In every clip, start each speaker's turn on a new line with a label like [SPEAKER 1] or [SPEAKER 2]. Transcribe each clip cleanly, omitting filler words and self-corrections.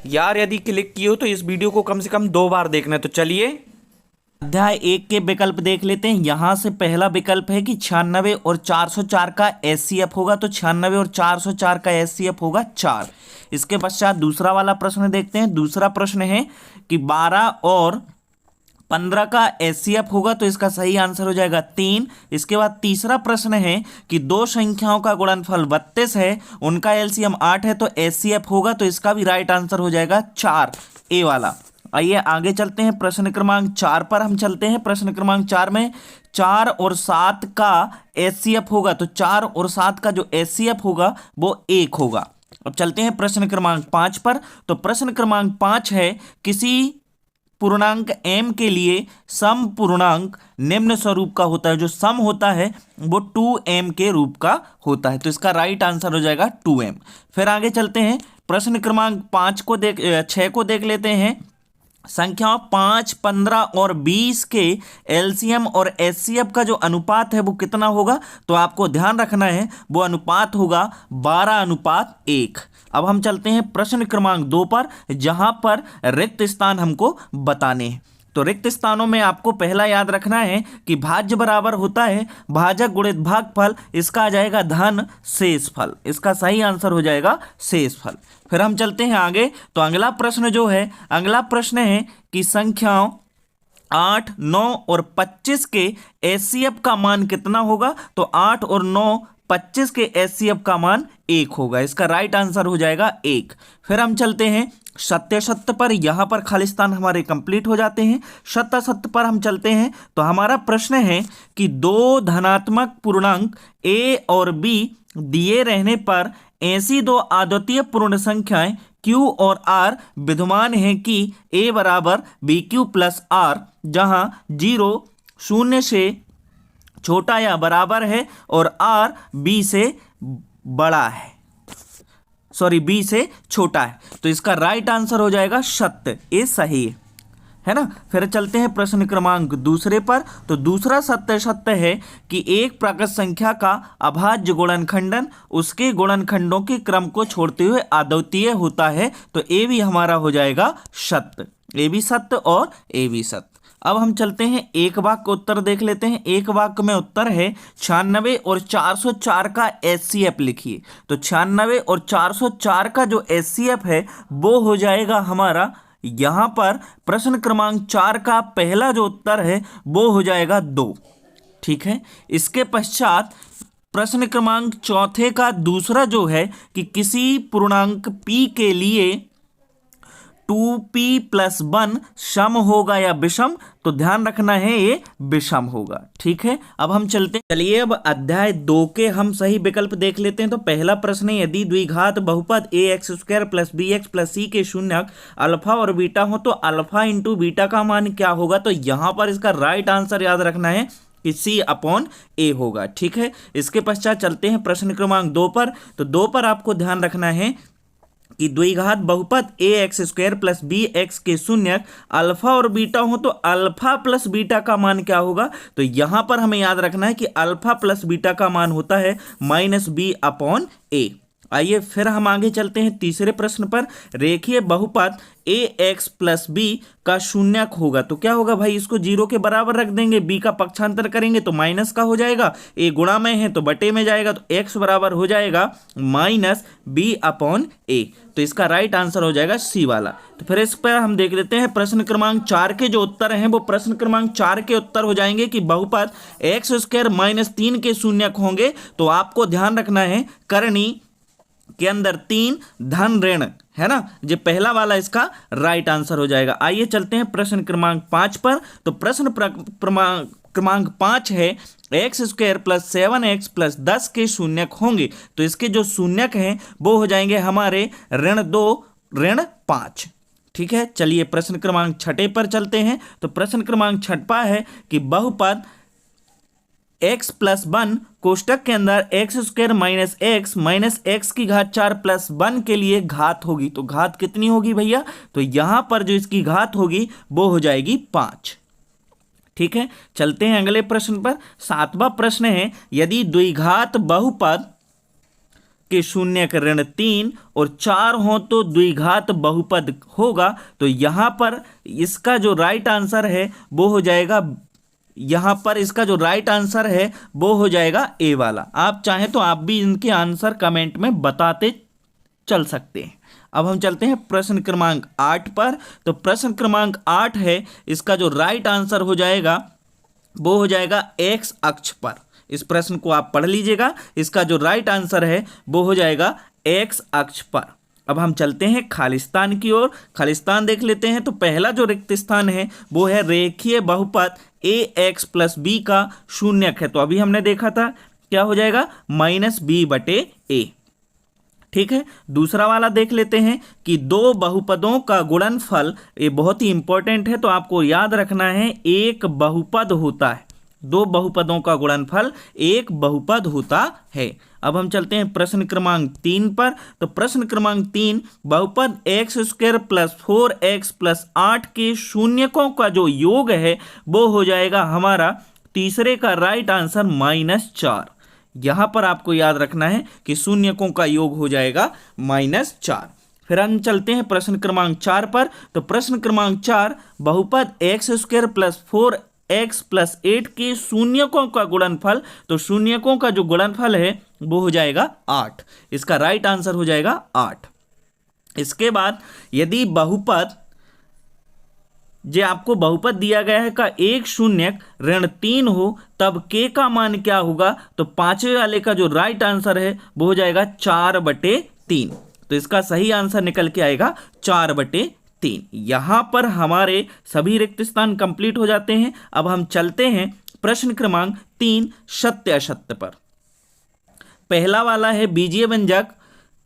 [SPEAKER 1] यार यदि क्लिक किए हो तो इस वीडियो को कम से कम 2 बार देखना है। तो चलिए
[SPEAKER 2] अध्याय 1 के विकल्प देख लेते हैं। यहां से पहला विकल्प है कि 96 और 404 का एचसीएफ होगा, तो 96 और 404 का एचसीएफ होगा 4। इसके पश्चात दूसरा वाला प्रश्न देखते हैं। दूसरा प्रश्न है कि 12 और 15 का एचसीएफ होगा, तो इसका सही आंसर हो जाएगा 3। इसके बाद तीसरा प्रश्न है कि दो संख्याओं का गुणनफल 32 है, उनका एलसीएम 8 है, तो एचसीएफ होगा, तो इसका भी राइट आंसर हो जाएगा 4, ए वाला। आइए आगे चलते हैं। प्रश्न क्रमांक 4 पर हम चलते हैं। प्रश्न क्रमांक 4 में 4 और 7 का एचसीएफ होगा, तो 4 और 7 का जो एचसीएफ होगा वो 1 होगा। अब चलते हैं प्रश्न क्रमांक 5 पर। तो प्रश्न क्रमांक 5 है किसी पूर्णांक m के लिए सम पूर्णांक निम्न स्वरूप का होता है। जो सम होता है वो 2m के रूप का होता है, तो इसका राइट आंसर हो जाएगा 2m। फिर आगे चलते हैं। प्रश्न क्रमांक 6 को देख लेते हैं। संख्याओं 5, 15 और 20 के एलसीएम और एचसीएफ का जो अनुपात है वो कितना होगा, तो आपको ध्यान रखना है वो अनुपात होगा 12:1। अब हम चलते हैं प्रश्न क्रमांक 2 पर, जहां पर रिक्त स्थान हमको बताने हैं। तो रिक्त स्थानों में आपको पहला याद रखना है कि भाज्य बराबर होता है भाजक गुणित भागफल, इसका आ जाएगा धन शेषफल। इसका सही आंसर हो जाएगा शेषफल। फिर हम चलते हैं आगे। तो अगला प्रश्न है कि संख्याओं 8, 9 और 25 के एचसीएफ का मान कितना होगा, तो 8 और 9, 25 के एचसीएफ का मान 1 होगा। इसका राइट आंसर हो जाएगा 1। फिर हम चलते हैं सत्य पर। यहां पर खालिस्तान हमारे कंप्लीट हो जाते हैं। सत्य पर हम चलते हैं। तो हमारा प्रश्न है कि दो धनात्मक पूर्णांक a और b दिए रहने पर ऐसी दो अद्वितीय पूर्ण संख्याएं q और r विद्यमान है कि a बराबर bq प्लस r, जहां 0 0 से छोटा या बराबर है और r b से बड़ा है, b से छोटा है। तो इसका राइट आंसर हो जाएगा सत्य, ये सही है ना। फिर चलते हैं प्रश्न क्रमांक दूसरे पर। तो दूसरा सत्य है कि एक प्राकृत संख्या का अभाज्य गुणनखंडन उसके गुणनखंडों के क्रम को छोड़ते हुए अद्वितीय होता है, तो ये भी हमारा हो जाएगा सत्य। ये भी सत्य और ये भी सत्य। अब हम चलते हैं एक वाक्य उत्तर देख लेते हैं। एक वाक्य में उत्तर है 96 और 404 का एचसीएफ लिखिए। तो 96 और 404 का जो एचसीएफ है वो हो जाएगा हमारा, यहां पर प्रश्न क्रमांक 4 का पहला जो उत्तर है वो हो जाएगा 2। ठीक है। इसके पश्चात प्रश्न क्रमांक 4 का दूसरा जो है कि किसी पूर्णांक p के लिए 2p+1 सम होगा या विषम, तो ध्यान रखना है ये विषम होगा। ठीक है। अब हम चलिए अब अध्याय 2 के हम सही विकल्प देख लेते हैं। तो पहला प्रश्न है यदि द्विघात बहुपद ax² + bx + c के शून्यक अल्फा और बीटा हो तो अल्फा इंटू बीटा का मान क्या होगा, तो यहां पर इसका राइट आंसर याद रखना है कि c/a होगा। ठीक है। इसके पश्चात चलते हैं प्रश्न क्रमांक 2 पर। तो 2 पर आपको ध्यान रखना है कि द्विघात बहुपद ax² + bx के शून्यक अल्फा और बीटा हो तो अल्फा प्लस बीटा का मान क्या होगा, तो यहां पर हमें याद रखना है कि अल्फा प्लस बीटा का मान होता है -b/a। आइए फिर हम आगे चलते हैं तीसरे प्रश्न पर। रेखीय बहुपद ax + b का शून्यक होगा, तो क्या होगा भाई, इसको 0 के बराबर रख देंगे, b का पक्षांतर करेंगे तो माइनस का हो जाएगा, a गुणा में है तो बटे में जाएगा, तो x बराबर हो जाएगा -b/a। तो इसका राइट आंसर हो जाएगा सी वाला। तो फिर इस पर हम देख लेते हैं प्रश्न क्रमांक 4 के जो उत्तर हैं वो प्रश्न क्रमांक 4 के उत्तर हो जाएंगे कि बहुपद x² - 3 के शून्यक होंगे। तो आपको ध्यान रखना है करनी के अंदर 3 धन ऋण है ना, जो पहला वाला इसका राइट आंसर हो जाएगा। आइए चलते हैं प्रश्न क्रमांक 5 पर। तो प्रश्न क्रमांक 5 है x² + 7x + 10 के शून्यक होंगे, तो इसके जो शून्यक हैं वो हो जाएंगे हमारे -2 -5। ठीक है। चलिए प्रश्न क्रमांक 6 पर चलते हैं। तो प्रश्न क्रमांक 6 है कि बहुपद x+1 कोष्टक के अंदर x² - x की घात 4 + 1 के लिए घात होगी, तो घात कितनी होगी भैया, तो यहां पर जो इसकी घात होगी वो हो जाएगी 5। ठीक है। चलते हैं अगले प्रश्न पर। 7वां प्रश्न है यदि द्विघात बहुपद के शून्यक ऋण 3 और 4 हो तो द्विघात बहुपद होगा। तो यहाँ पर इसका जो राइट आंसर है वो हो जाएगा, यहाँ पर इसका जो राइट आंसर है वो हो जाएगा ए वाला। आप चाहें तो आप भी इनके आंसर कमेंट में बताते चल सकते हैं। अब हम चलते हैं प्रश्न क्रमांक 8 पर। तो प्रश्न क्रमांक 8 है, इसका जो राइट आंसर हो जाएगा वो हो जाएगा एक्स अक्ष पर। इस प्रश्न को आप पढ़ लीजिएगा, इसका जो राइट आंसर है वो हो जाएगा एक्स अक्ष पर। अब हम चलते हैं खालिस्तान की ओर। खालिस्तान देख लेते हैं। तो पहला जो रिक्त स्थान है वो है रेखीय बहुपद ए एक्स प्लस बी का शून्यक है। तो अभी हमने देखा था क्या हो जाएगा, -b/a। ठीक है, दूसरा वाला देख लेते हैं कि दो बहुपदों का गुणनफल, ये बहुत ही इंपॉर्टेंट है तो आपको याद रखना है, एक बहुपद होता है। दो बहुपदों का गुणनफल एक बहुपद होता है। अब हम चलते हैं प्रश्न क्रमांक 3 पर। तो प्रश्न क्रमांक 3, बहुपद x² + 4x + 8 के शून्यकों का जो योग है वो हो जाएगा हमारा तीसरे का राइट आंसर -4। यहां पर आपको याद रखना है कि शून्यकों का योग हो जाएगा -4। फिर हम चलते हैं प्रश्न क्रमांक 4 पर। तो प्रश्न क्रमांक 4, बहुपद x² + 4x + 8 के शून्यकों का गुणनफल। तो शून्यकों का जो गुणनफल है वो हो जाएगा 8। इसका राइट आंसर हो जाएगा 8। इसके बाद यदि बहुपद, जे आपको बहुपद दिया गया है का एक शून्यक ऋण 3 हो तब k का मान क्या होगा। तो पांचवें वाले का जो राइट आंसर है वो हो जाएगा 4/3। तो इसका सही आंसर निकल के आएगा 4/3। यहां पर हमारे सभी रिक्त स्थान कंप्लीट हो जाते हैं। अब हम चलते हैं प्रश्न क्रमांक 3, सत्य असत्य पर। पहला वाला है बीजीय व्यंजक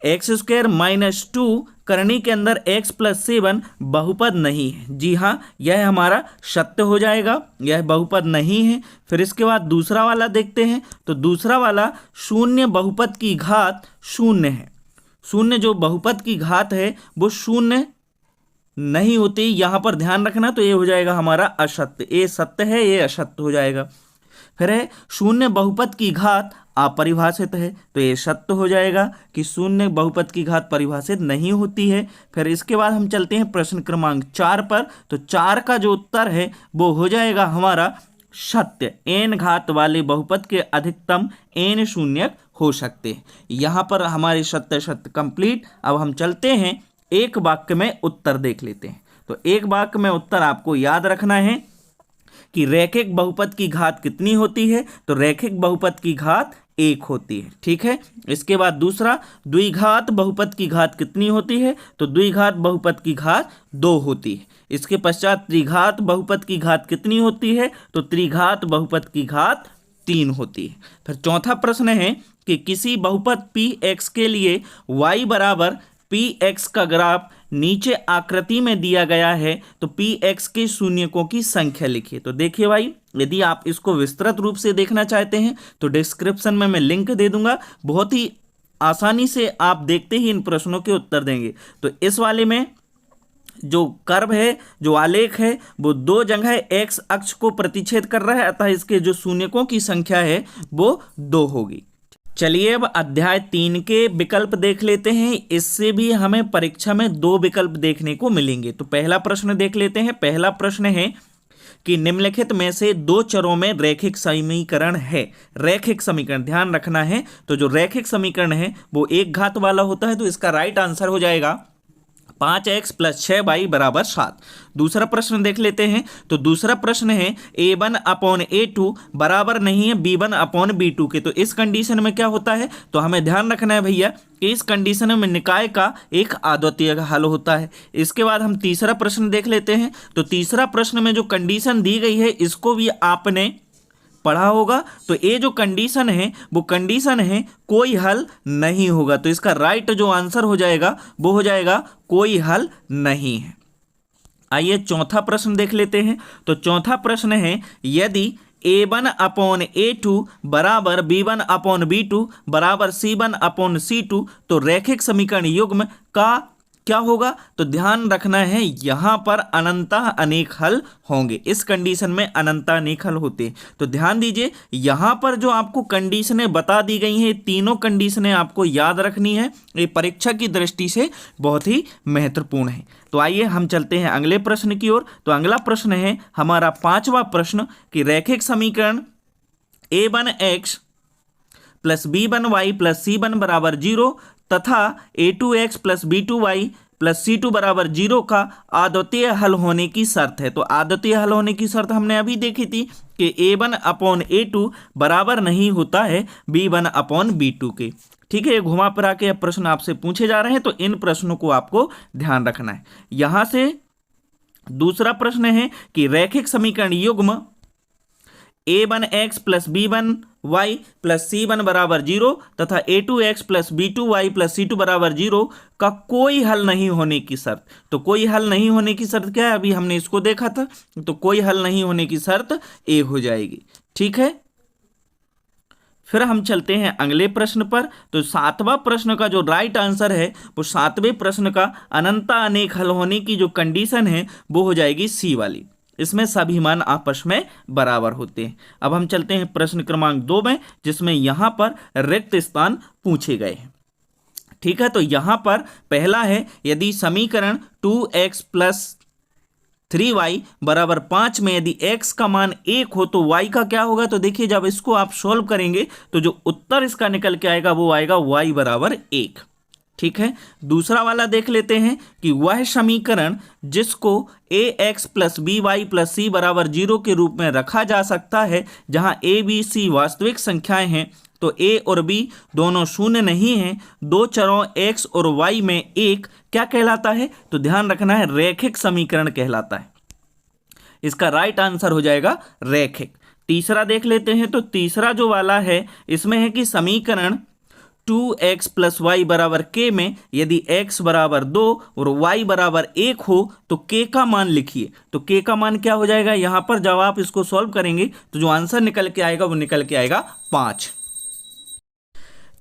[SPEAKER 2] x² - 2 करनी के अंदर x + 7 बहुपद नहीं है। जी हाँ, यह हमारा सत्य हो जाएगा, यह बहुपद नहीं है। फिर इसके बाद दूसरा वाला देखते हैं। तो दूसरा वाला शून्य बहुपद की घात शून्य है। शून्य जो बहुपद की घात है वो शून्य नहीं होती, यहाँ पर ध्यान रखना। तो ये हो जाएगा हमारा असत्य। ये सत्य है, ये असत्य हो जाएगा। फिर है शून्य बहुपद की घात अपरिभाषित है। तो ये सत्य हो जाएगा कि शून्य बहुपद की घात परिभाषित नहीं होती है। फिर इसके बाद हम चलते हैं प्रश्न क्रमांक 4 पर। तो 4 का जो उत्तर है वो हो जाएगा हमारा सत्य। n घात वाले बहुपद के अधिकतम n शून्यक हो सकते हैं। यहाँ पर हमारे सत्य सत्य कंप्लीट। अब हम चलते हैं एक वाक्य में उत्तर देख लेते हैं। तो एक वाक्य में उत्तर आपको याद रखना है कि रैखिक बहुपद की घात कितनी होती है। तो रैखिक बहुपद की घात 1 होती है। ठीक है, इसके बाद दूसरा, द्विघात बहुपद की घात कितनी होती है। तो द्विघात बहुपद की घात 2 होती है। इसके पश्चात त्रिघात बहुपद की घात कितनी होती है। तो त्रिघात बहुपद की घात 3 होती है। फिर चौथा प्रश्न है कि किसी बहुपद px के लिए y बराबर px का ग्राफ नीचे आकृति में दिया गया है। तो px के शून्यकों की संख्या लिखिए। तो देखिए भाई, यदि आप इसको विस्तृत रूप से देखना चाहते हैं तो डिस्क्रिप्शन में मैं लिंक दे दूंगा। बहुत ही आसानी से आप देखते ही इन प्रश्नों के उत्तर देंगे। तो इस वाले में जो कर्व है, जो आलेख है, वो 2 जगह x अक्ष को प्रतिच्छेद कर रहा है, अतः इसके जो शून्यकों की संख्या है वो 2 होगी। चलिए अब अध्याय 3 के विकल्प देख लेते हैं। इससे भी हमें परीक्षा में 2 विकल्प देखने को मिलेंगे। तो पहला प्रश्न देख लेते हैं। पहला प्रश्न है कि निम्नलिखित में से 2 चरों में रैखिक समीकरण है। रैखिक समीकरण ध्यान रखना है। तो जो रैखिक समीकरण है वो एक घात वाला होता है। तो इसका राइट आंसर हो जाएगा 5x + 6y = 7। दूसरा प्रश्न देख लेते हैं। तो दूसरा प्रश्न है a1/a2 बराबर नहीं है b1/b2 के। तो इस कंडीशन में क्या होता है, तो हमें ध्यान रखना है भैया कि इस कंडीशन में निकाय का एक अद्वितीय हल होता है। इसके बाद हम तीसरा प्रश्न देख लेते हैं। तो तीसरा प्रश्न में जो कंडीशन दी गई है इसको भी आपने पढ़ा होगा। तो ये जो कंडीशन है वो कंडीशन है कोई हल नहीं होगा। तो इसका राइट जो आंसर हो जाएगा वो हो जाएगा कोई हल नहीं है। आइए चौथा प्रश्न देख लेते हैं। तो चौथा प्रश्न है यदि a1/a2 बराबर b1/b2 बराबर c1/c2 तो रैखिक समीकरण युग्म का क्या होगा? तो ध्यान रखना है यहां पर अनंतः अनेक हल होंगे, इस कंडीशन में अनंतः अनेक हल होते हैं। तो ध्यान दीजिए यहां पर जो आपको कंडीशनें बता दी गई हैं, तीनों कंडीशनें आपको याद रखनी है, ये परीक्षा की दृष्टि से बहुत ही महत्वपूर्ण है। तो आइए हम चलते हैं अगले प्रश्न की ओर। तो अगला प्रश्न है हमारा 5वां प्रश्न कि रैखिक समीकरण a1x plus b1y plus c1 बराबर 0 तथा a2x plus b2y plus c2 बराबर 0 का आद्वितीय हल होने की शर्त है। तो आद्वितीय हल होने की शर्त हमने अभी देखी थी कि a1 अपॉन a2 बराबर नहीं होता है b1 अपॉन b2 के। ठीक है, घुमा फिरा के प्रश्न आपसे पूछे जा रहे हैं, तो इन प्रश्नों को आपको ध्यान रखना है। यहां से दूसरा प्रश्न है कि रैखिक समीकरण युग्म a1x plus b1y plus c1 बराबर 0 तथा a2x plus b2y plus c2 बराबर 0 का कोई हल नहीं होने की शर्त। तो कोई हल नहीं होने की शर्त क्या है? अभी हमने इसको देखा था। तो कोई हल नहीं होने की शर्त ए हो जाएगी। ठीक है, फिर हम चलते हैं अगले प्रश्न पर। तो 7वां प्रश्न का जो राइट आंसर है वो 7वें प्रश्न का अनंतः अनेक हल होने की जो कंडीशन है वो हो जाएगी सी वाली। इसमें सभी मान आपस में बराबर होते हैं। अब हम चलते हैं प्रश्न क्रमांक 2 में, जिसमें यहां पर रिक्त स्थान पूछे गए हैं। ठीक है, तो यहां पर पहला है यदि समीकरण 2x प्लस 3y बराबर 5 में यदि x का मान 1 हो तो y का क्या होगा? तो देखिए जब इसको आप सोल्व करेंगे तो जो उत्तर इसका निकल के आएगा वो आएगा y बराबर 1। ठीक है, दूसरा वाला देख लेते हैं कि वह समीकरण जिसको ax plus B Y plus C बराबर 0 के रूप में रखा जा सकता है, जहां a b c वास्तविक संख्याएं हैं तो a और b दोनों शून्य नहीं हैं, दो चरों x और y में एक क्या कहलाता है? तो ध्यान रखना है रैखिक समीकरण कहलाता है। इसका राइट आंसर हो जाएगा रैखिक। तीसरा देख लेते हैं। तो तीसरा जो वाला है इसमें है कि समीकरण 2x प्लस वाई बराबर k में यदि x बराबर 2 और y बराबर 1 हो तो k का मान लिखिए। तो k का मान क्या हो जाएगा? यहां पर जब आप इसको सॉल्व करेंगे तो जो आंसर निकल के आएगा वो निकल के आएगा 5।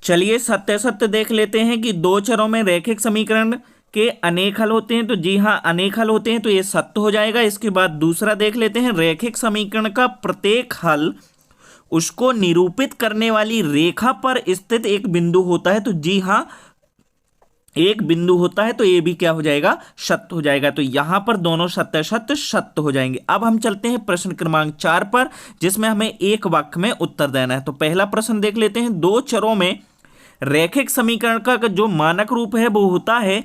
[SPEAKER 2] चलिए सत्य सत्य देख लेते हैं कि दो चरों में रैखिक समीकरण के अनेक हल होते हैं। तो जी हाँ, अनेक हल होते हैं, तो ये सत्य हो जाएगा। इसके बाद दूसरा देख लेते हैं, रैखिक समीकरण का प्रत्येक हल उसको निरूपित करने वाली रेखा पर स्थित एक बिंदु होता है। तो जी हाँ, एक बिंदु होता है, तो ये भी क्या हो जाएगा? सत्य हो जाएगा। तो यहां पर दोनों सत्य सत्य सत्य हो जाएंगे। अब हम चलते हैं प्रश्न क्रमांक 4 पर, जिसमें हमें एक वाक्य में उत्तर देना है। तो पहला प्रश्न देख लेते हैं। दो चरों में रैखिक समीकरण का जो मानक रूप है वो होता है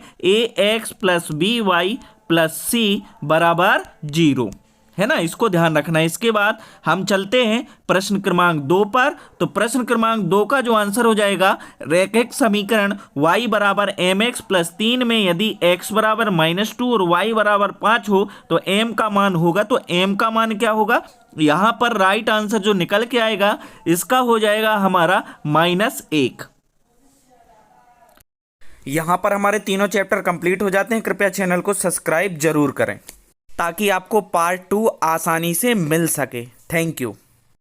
[SPEAKER 2] ax plus B Y plus C बराबर 0, है ना, इसको ध्यान रखना है। इसके बाद हम चलते हैं प्रश्न क्रमांक 2 पर। तो प्रश्न क्रमांक 2 का जो आंसर हो जाएगा रैखिक समीकरण y बराबर mx प्लस 3 में यदि x बराबर -2 और y बराबर 5 हो तो m का मान होगा। तो m का मान क्या होगा? यहां पर राइट आंसर जो निकल के आएगा इसका हो जाएगा हमारा -1।
[SPEAKER 1] यहाँ पर हमारे तीनों चैप्टर कंप्लीट हो जाते हैं। कृपया चैनल को सब्सक्राइब जरूर करें ताकि आपको पार्ट 2 आसानी से मिल सके। Thank you.